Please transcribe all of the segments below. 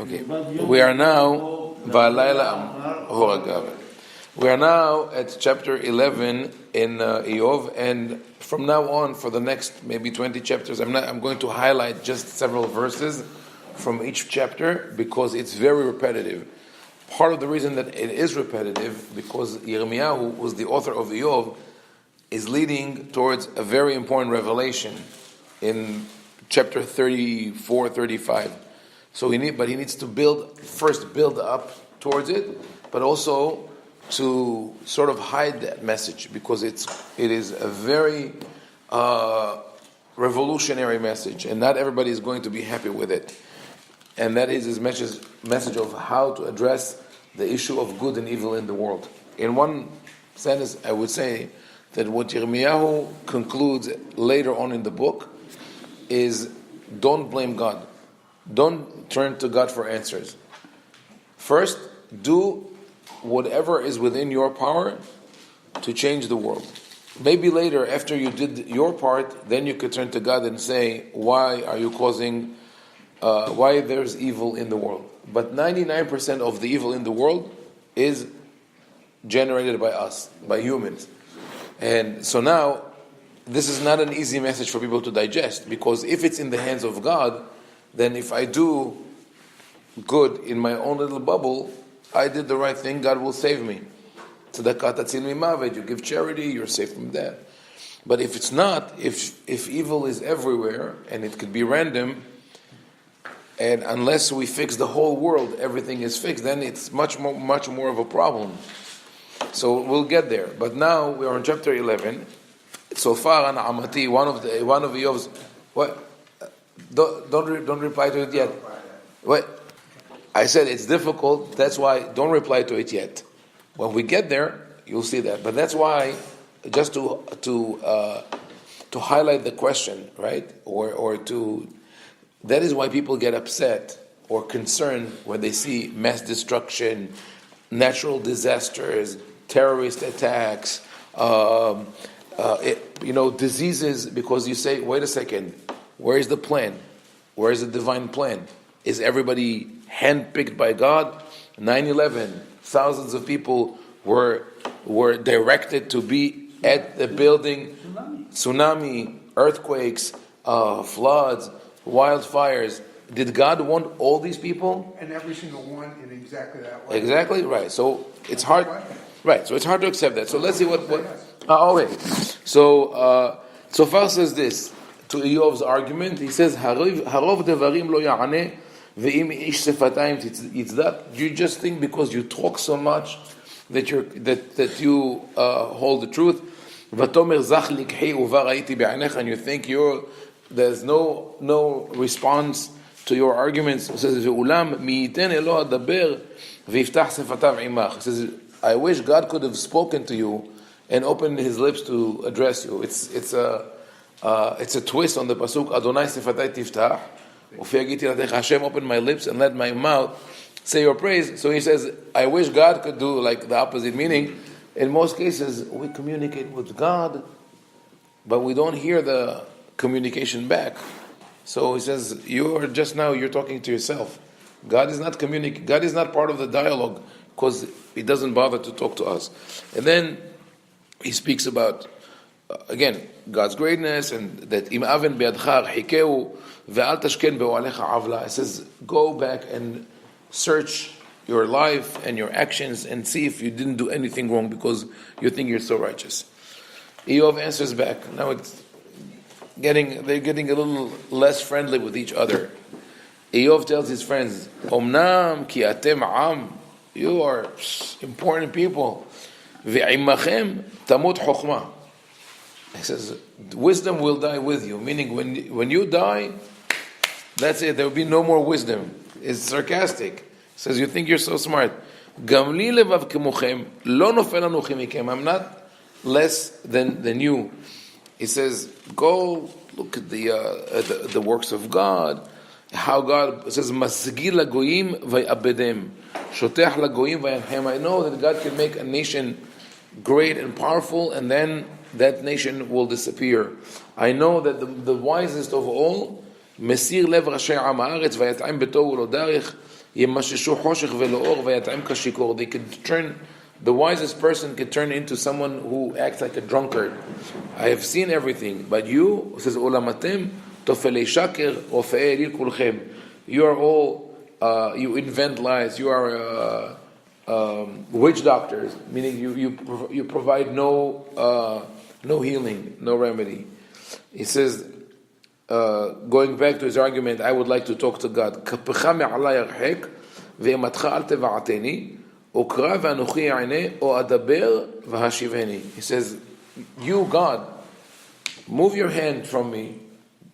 Okay. We are now We are now at chapter 11 in Eov, and from now on, for the next maybe 20 chapters, I'm going to highlight just several verses from each chapter because it's very repetitive. Part of the reason that it is repetitive because Yirmiyahu, who was the author of Eov, is leading towards a very important revelation in chapter 34, 35. So he needs to build up towards it, but also to sort of hide that message because it is a very revolutionary message, and not everybody is going to be happy with it. And that is his message of how to address the issue of good and evil in the world. In one sentence, I would say that what Yirmiyahu concludes later on in the book is don't blame God. Don't turn to God for answers. First, do whatever is within your power to change the world. Maybe later, after you did your part, then you could turn to God and say, why are you causing, why there's evil in the world? But 99% of the evil in the world is generated by us, by humans. And so now, this is not an easy message for people to digest, because if it's in the hands of God, then if I do good in my own little bubble, I did the right thing, God will save me. Tzedakah tatzil mimavet, you give charity, you're safe from death. But if it's not, if evil is everywhere, and it could be random, and unless we fix the whole world, everything is fixed, then it's much more of a problem. So we'll get there. But now we are in chapter 11. So far, an Amati, one of Eov's, what? Don't reply to it yet. What? I said it's difficult. That's why don't reply to it yet. When we get there, you'll see that. But that's why, just to highlight the question, right? Or to that is why people get upset or concerned when they see mass destruction, natural disasters, terrorist attacks, diseases. Because you say, wait a second, where is the plan? Where is the divine plan? Is everybody handpicked by God? 9/11, thousands of people were directed to be at the building. Tsunami, earthquakes, floods, wildfires. Did God want all these people? And every single one in exactly that way. Exactly right. So it's hard. Right. So it's hard to accept that. So let's see what. Okay. So far says this to Eov's argument. He says, "Harov devarim lo ya'aneh." You just think because you talk so much that you hold the truth. And you think there's no response to your arguments. It says, I wish God could have spoken to you and opened His lips to address you. It's a twist on the pasuk. Adonai sifatai tiftach. Hashem, open my lips and let my mouth say your praise. So he says, I wish God could do like the opposite, meaning in most cases we communicate with God, but we don't hear the communication back. So he says, you're talking to yourself. God is not God is not part of the dialogue because He doesn't bother to talk to us. And then he speaks about again God's greatness and that im aven be'adcha hikeu. It says, go back and search your life and your actions and see if you didn't do anything wrong because you think you're so righteous. Eov answers back. Now they're getting a little less friendly with each other. Eov tells his friends, Omnam ki atem am, you are important people. Ve'imachem tamut chokhmah. He says, wisdom will die with you. Meaning, when you die, that's it. There will be no more wisdom. It's sarcastic. He says, you think you're so smart. I'm not less than you. He says, go look at the works of God. How God says, Masgil lagoyim vayabedem, shotech lagoyim vayamhem. I know that God can make a nation great and powerful, and then that nation will disappear. I know that the wisest of all, Mesir lev Rashi Am Haaretz vayat'im beto ulo darich, ימששו חושך ולאור ויתאם כשיקור. They could turn, the wisest person could turn into someone who acts like a drunkard. I have seen everything, but you, says עולמתם תופלי שקר רופאי אליל כולכם. You are all, you invent lies, you are witch doctors, meaning you provide no healing, no remedy. He says, going back to his argument, I would like to talk to God. כפך מעלי הרחק ואימתך אל תבעתני אקרא ואנוכי אענה או אדבר והשיבני. He says, you God, move your hand from me,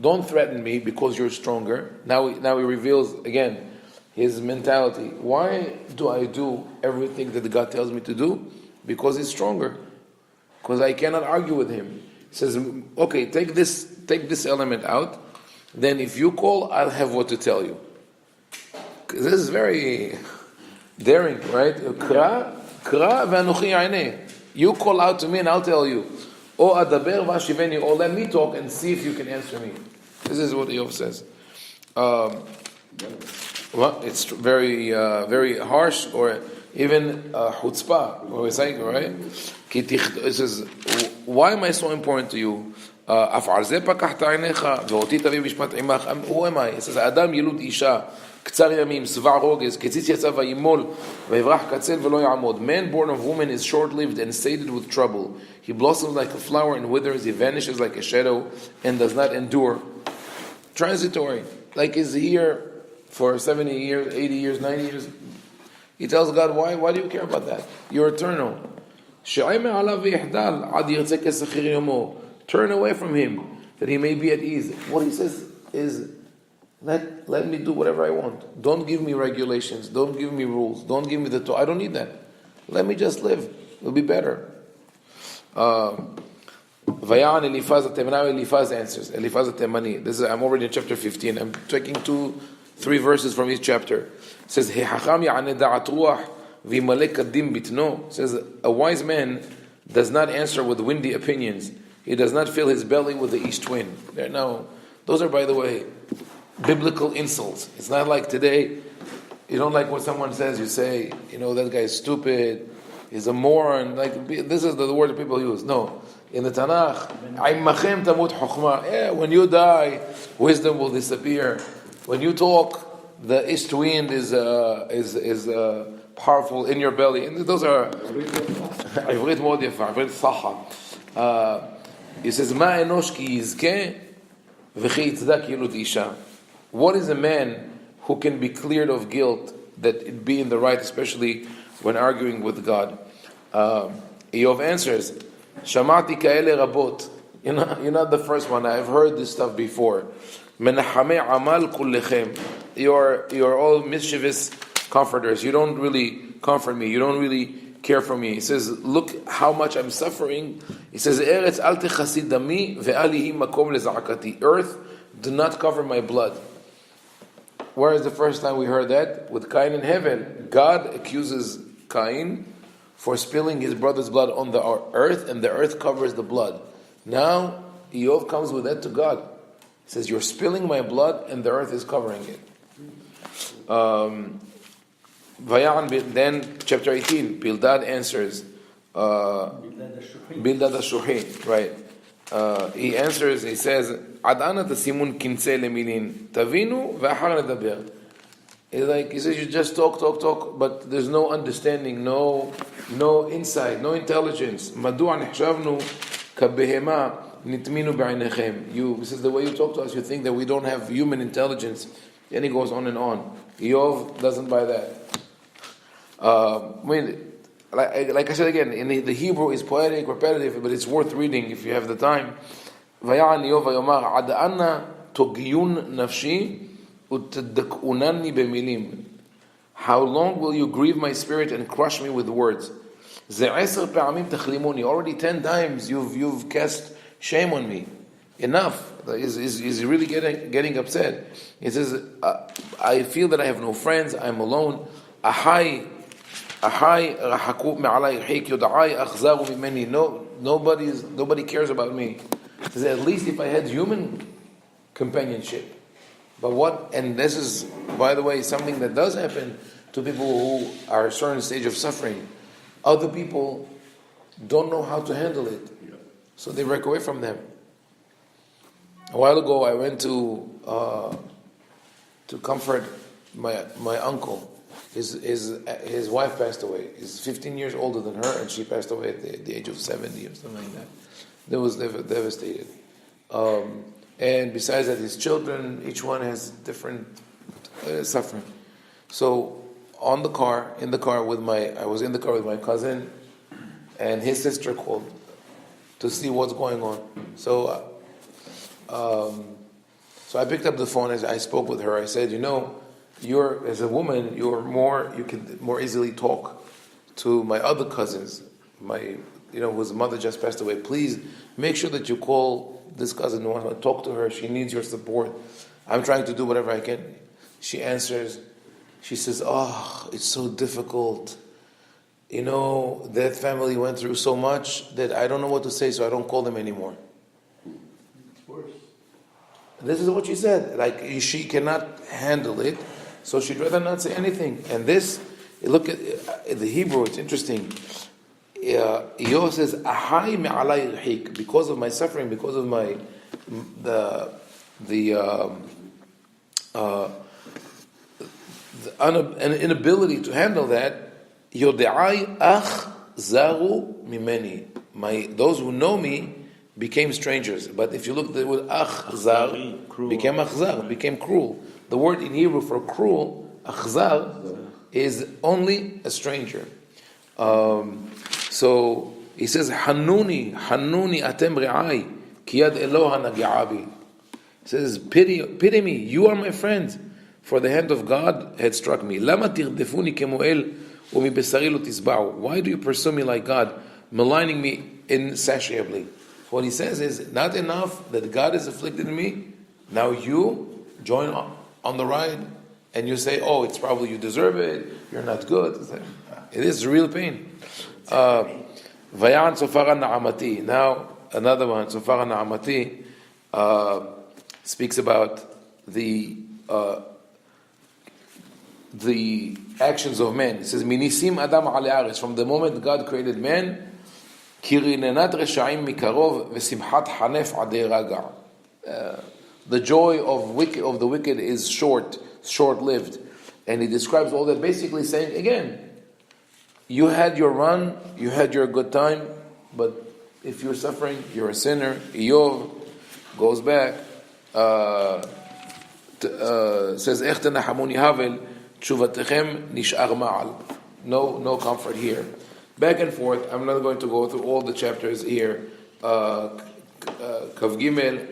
don't threaten me because you're stronger. Now he reveals again his mentality. Why do I do everything that God tells me to do? Because he's stronger. Because I cannot argue with him. He says, okay, take this element out. Then if you call, I'll have what to tell you. This is very daring, right? Kra v'anuchi ya'aneh. You call out to me and I'll tell you. O adaber v'ashiveni. Or let me talk and see if you can answer me. This is what Eov says. Well, it's very, very harsh, or even chutzpah, what we're saying, right? It says, why am I so important to you? Who am I? It says, Adam ילוד אישה, קצר ימים, שבע רוגז, קציץ יצא וימול, ויברח קצל ולא יעמוד. Man born of woman is short-lived and sated with trouble. He blossoms like a flower and withers, he vanishes like a shadow and does not endure. Transitory, like is here for 70 years, 80 years, 90 years. He tells God, why do you care about that? You're eternal. Turn away from him, that he may be at ease. What he says is, let me do whatever I want. Don't give me regulations. Don't give me rules. Don't give me the Torah. I don't need that. Let me just live. It'll be better. Vayan Eliphaz now Eliphaz answers. Eliphaz Temani. I'm already in chapter 15. I'm taking 2-3 verses from each chapter. It says, says, a wise man does not answer with windy opinions. He does not fill his belly with the east wind. Those are, by the way, biblical insults. It's not like today, you don't like what someone says, you say, that guy is stupid, he's a moron. Like, this is the word that people use. No. In the Tanakh, when you die, wisdom will disappear. When you talk, the east wind is powerful in your belly. And those are עברית מאוד יפה, עברית צחה. He says, מה אנוש כי יזכה וכי יצדק ילוד אישה. What is a man who can be cleared of guilt, that it be in the right, especially when arguing with God? Eov answers, שמעתי כאלה רבות. You're not the first one. I've heard this stuff before. מנחמי עמל כולכם. You're all mischievous comforters. You don't really comfort me. You don't really care for me. He says, look how much I'm suffering. He says, Eretz al techasi dami ve'al yihi makom leza'akati. Earth, do not cover my blood. Where is the first time we heard that? With Cain in heaven. God accuses Cain for spilling his brother's blood on the earth, and the earth covers the blood. Now, Eov comes with that to God. He says, you're spilling my blood, and the earth is covering it. Then, chapter 18, Bildad answers. Bildad Ashuhi, right. He answers, he says, Ad ana tasimun kinse lemilin, tavinu ve'achar nedaber. He says, you just talk, but there's no understanding, no insight, no intelligence. Madu'a nihshavnu kabehema nitminu ba'inechem. This is the way you talk to us, you think that we don't have human intelligence. Then he goes on and on. Eov doesn't buy that. Like I said again, in the Hebrew is poetic, repetitive, but it's worth reading if you have the time. Vayan Eov vayomar ad anna togiyun nafshi utadkunani bemilim. How long will you grieve my spirit and crush me with words? Ze'eser pe'amim tachlimuni. Already 10 times you've cast shame on me. Enough. He's really getting upset. He says, I feel that I have no friends, I'm alone. Nobody cares about me. He says, at least if I had human companionship, And this is, by the way, something that does happen to people who are a certain stage of suffering. Other people don't know how to handle it, so they break away from them. A while ago, I went to comfort my uncle. His wife passed away. He's 15 years older than her, and she passed away at the age of 70 or something like that. That was devastated. And besides that, his children, each one has different suffering. So I was in the car with my cousin, and his sister called to see what's going on. So I picked up the phone and I spoke with her. I said, you're as a woman, you can more easily talk to my other cousins, whose mother just passed away. Please make sure that you call this cousin, want to talk to her. She needs your support. I'm trying to do whatever I can. She answers. She says, "Oh, it's so difficult. That family went through so much that I don't know what to say, so I don't call them anymore." It's worse. This is what she said. Like, she cannot handle it, so she'd rather not say anything. And this, look at the Hebrew, it's interesting. Eov says, "Ahai me'alai yuhik," because of my suffering, because of my an inability to handle that. Yode'ai ach zaru mimeni. Those who know me became strangers. But if you look at the word achzar, became achzar, became cruel. The word in Hebrew for cruel, achzar, is only a stranger. So he says, Hanuni atem re'ai, ki yad Eloha nagi'abi. He says, pity me, you are my friend, for the hand of God had struck me. Lama tirdefuni kemoel umi besari lo tisba'u. Why do you pursue me like God, maligning me insatiably? What he says is, not enough that God has afflicted me, now you join on the ride, and you say, oh, it's probably you deserve it, you're not good. It is real pain. Vayan Sofara Na'amati. Now, another one, Sofara Na'amati, speaks about the actions of men. It says, Minisim Adam ale aretz. From the moment God created man, Kirinenat reshaim mikarov v'simchat hanef adei raga. The joy of the wicked is short-lived. And he describes all that, basically saying, again, you had your run, you had your good time, but if you're suffering, you're a sinner. Eov goes back, says, Ech tenahamuni havel, tshuvatechem nish'ar ma'al. No comfort here. Back and forth. I'm not going to go through all the chapters here. Kav Gimel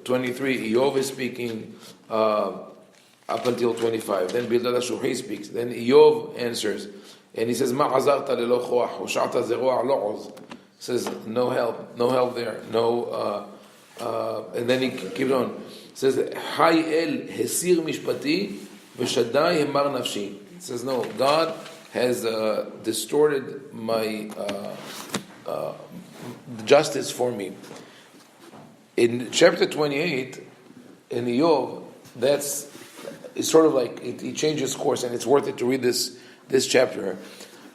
23, Eov is speaking up until 25. Then Bildad HaShuhi speaks. Then Eov answers, and he says, "Ma azarta lelo choach, hoshata zeroa lo oz." Says, no help there, no. And then he keeps on. Says, "Hay el hesir mishpati v'shadai hemar nafshi." Says, no, God has distorted my justice for me. In chapter 28, in Eov, it's sort of like he changes course, and it's worth it to read this chapter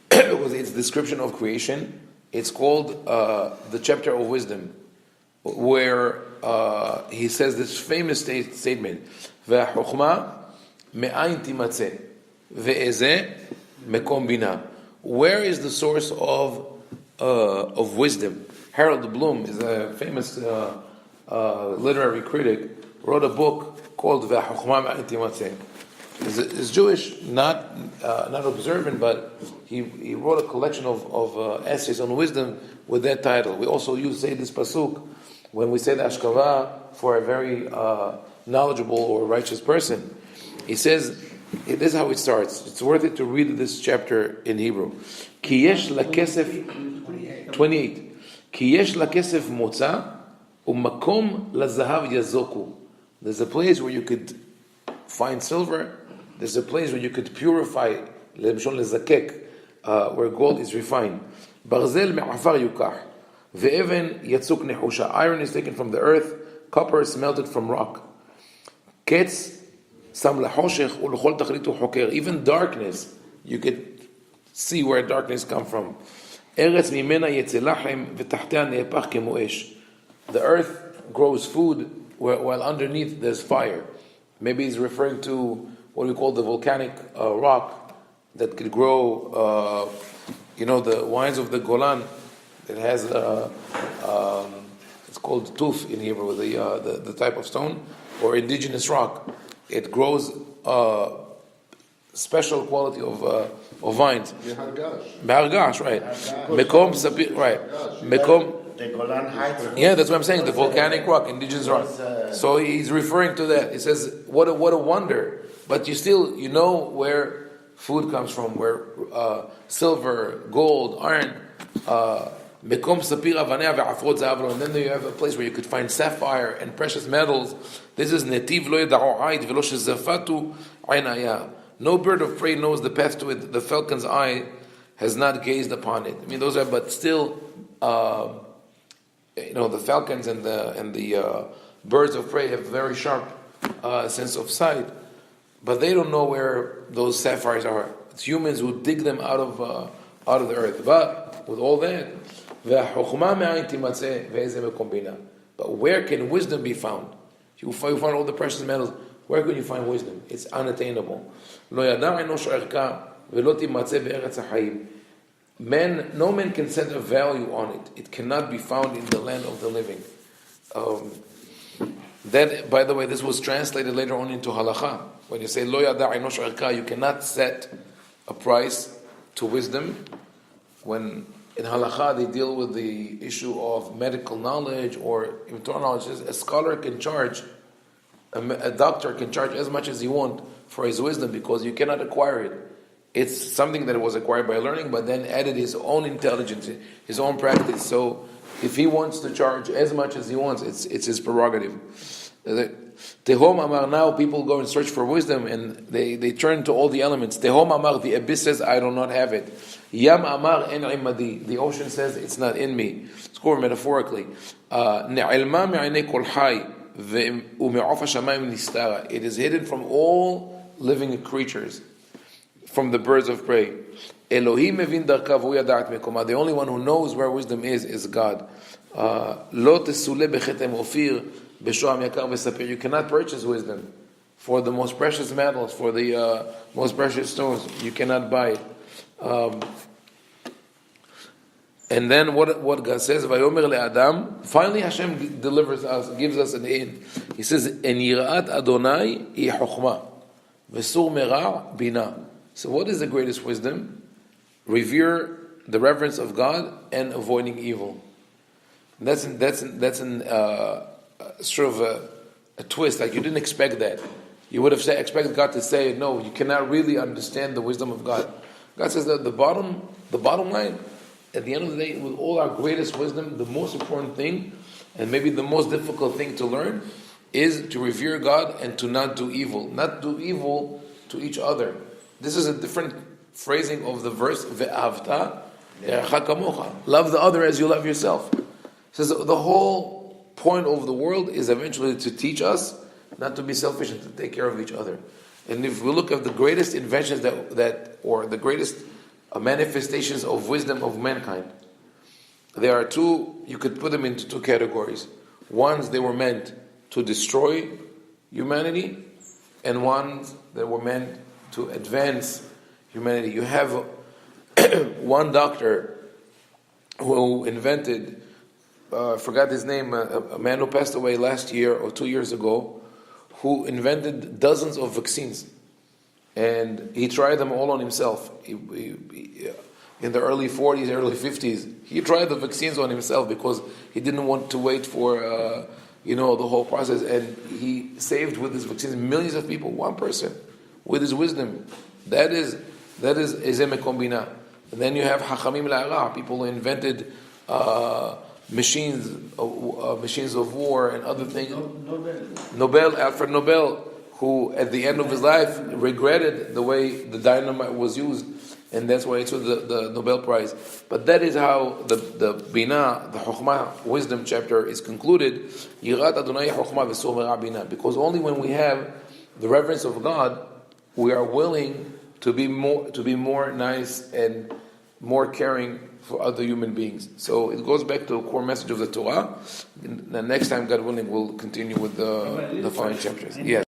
because it's description of creation. It's called the chapter of wisdom, where he says this famous statement: "Ve'chokhma me'ayin timatzeh, ve'ezeh mekom bina." Where is the source of wisdom? Harold Bloom is a famous literary critic. Wrote a book called "Ve'chokhma me'ayin timatzeh." He's Jewish, not observant, but he wrote a collection of essays on wisdom with that title. We also say this pasuk when we say the Ashkava for a very knowledgeable or righteous person. He says, this is how it starts. It's worth it to read this chapter in Hebrew. Ki yesh lakesef 28. Ki yesh lakesef motza umakom lazahav yazoku. There's a place where you could find silver. There's a place where you could purify, where gold is refined. Barzel me'afar yukach, ve'even yatzuk nehusha. Iron is taken from the earth, copper is smelted from rock. Ketz Even darkness, you could see where darkness comes from. The earth grows food while underneath there's fire. Maybe he's referring to what we call the volcanic rock that could grow, the wines of the Golan. It has, it's called tuf in Hebrew, the type of stone, or indigenous rock. It grows special quality of vines. Behargash, right. Mekom Sapir, right. Mekom. The Golan Heights. Yeah, that's what I'm saying. The volcanic rock, indigenous rock. So he's referring to that. He says, "What a wonder!" But you know where food comes from, where silver, gold, iron. Mekom Sapir Avanea ve'afrot za'avlo. And then you have a place where you could find sapphire and precious metals. This is netiv lo yeda'u aid velo shezafatu aynaya. No bird of prey knows the path to it. The falcon's eye has not gazed upon it. I mean, those are, but still. The falcons and the birds of prey have very sharp sense of sight, but they don't know where those sapphires are. It's humans who dig them out of the earth. But with all that, but where can wisdom be found? You find all the precious metals. Where can you find wisdom? It's unattainable. No man can set a value on it. It cannot be found in the land of the living. That, by the way, this was translated later on into halakha. When you say lo yada' inosh arka, you cannot set a price to wisdom. When in halakha they deal with the issue of medical knowledge or Torah knowledge, a scholar can charge, a doctor can charge as much as he wants for his wisdom because you cannot acquire it. It's something that was acquired by learning, but then added his own intelligence, his own practice. So, if he wants to charge as much as he wants, it's his prerogative. Tehom Amar, now people go and search for wisdom, and they turn to all the elements. Tehom Amar, the abyss says, I do not have it. Yam Amar en imadi, the ocean says, it's not in me. Score metaphorically. Ne'ilma me'anei kol hai, u'me'of hashamayim nistara. It is hidden from all living creatures, from the birds of prey. Elohim mevin darkav hu yada'at mekoma. The only one who knows where wisdom is God. Lo tesule bechetem ofir beshoam yakar besapir. You cannot purchase wisdom for the most precious metals, for the most precious stones. You cannot buy it. And then what God says, Vayomer le'adam. Finally, Hashem delivers us, gives us an aid. He says, En yira'at Adonai hi chokhmah, v'sur merah bina. So what is the greatest wisdom? Revere the reverence of God and avoiding evil. That's sort of a twist. Like you didn't expect that. You would have expected God to say, no, you cannot really understand the wisdom of God. God says that the bottom line, at the end of the day, with all our greatest wisdom, the most important thing, and maybe the most difficult thing to learn, is to revere God and to not do evil. Not do evil to each other. This is a different phrasing of the verse, Ve'avta le'arecha kamocha. Love the other as you love yourself. It says the whole point of the world is eventually to teach us not to be selfish and to take care of each other. And if we look at the greatest inventions or the greatest manifestations of wisdom of mankind, there are two, you could put them into two categories. Ones, they were meant to destroy humanity, and ones that were meant to advance humanity. You have one doctor who invented, forgot his name, a man who passed away last year or 2 years ago, who invented dozens of vaccines. And he tried them all on himself. In the early 40s, early 50s, he tried the vaccines on himself because he didn't want to wait for the whole process. And he saved with his vaccines millions of people, one person, with his wisdom. That is Ezemek Bina. And then you have Hachamim La'ara, people who invented machines of war and other things. Alfred Nobel, who at the end of his life regretted the way the dynamite was used, and that's why he took the Nobel Prize. But that is how the Bina, the Chokhmah, wisdom chapter is concluded. Yirat Adonai Chokhmah v'sur merah bina. Because only when we have the reverence of God, we are willing to be more nice and more caring for other human beings. So it goes back to the core message of the Torah. And the next time, God willing, we'll continue with the following chapters. Yes.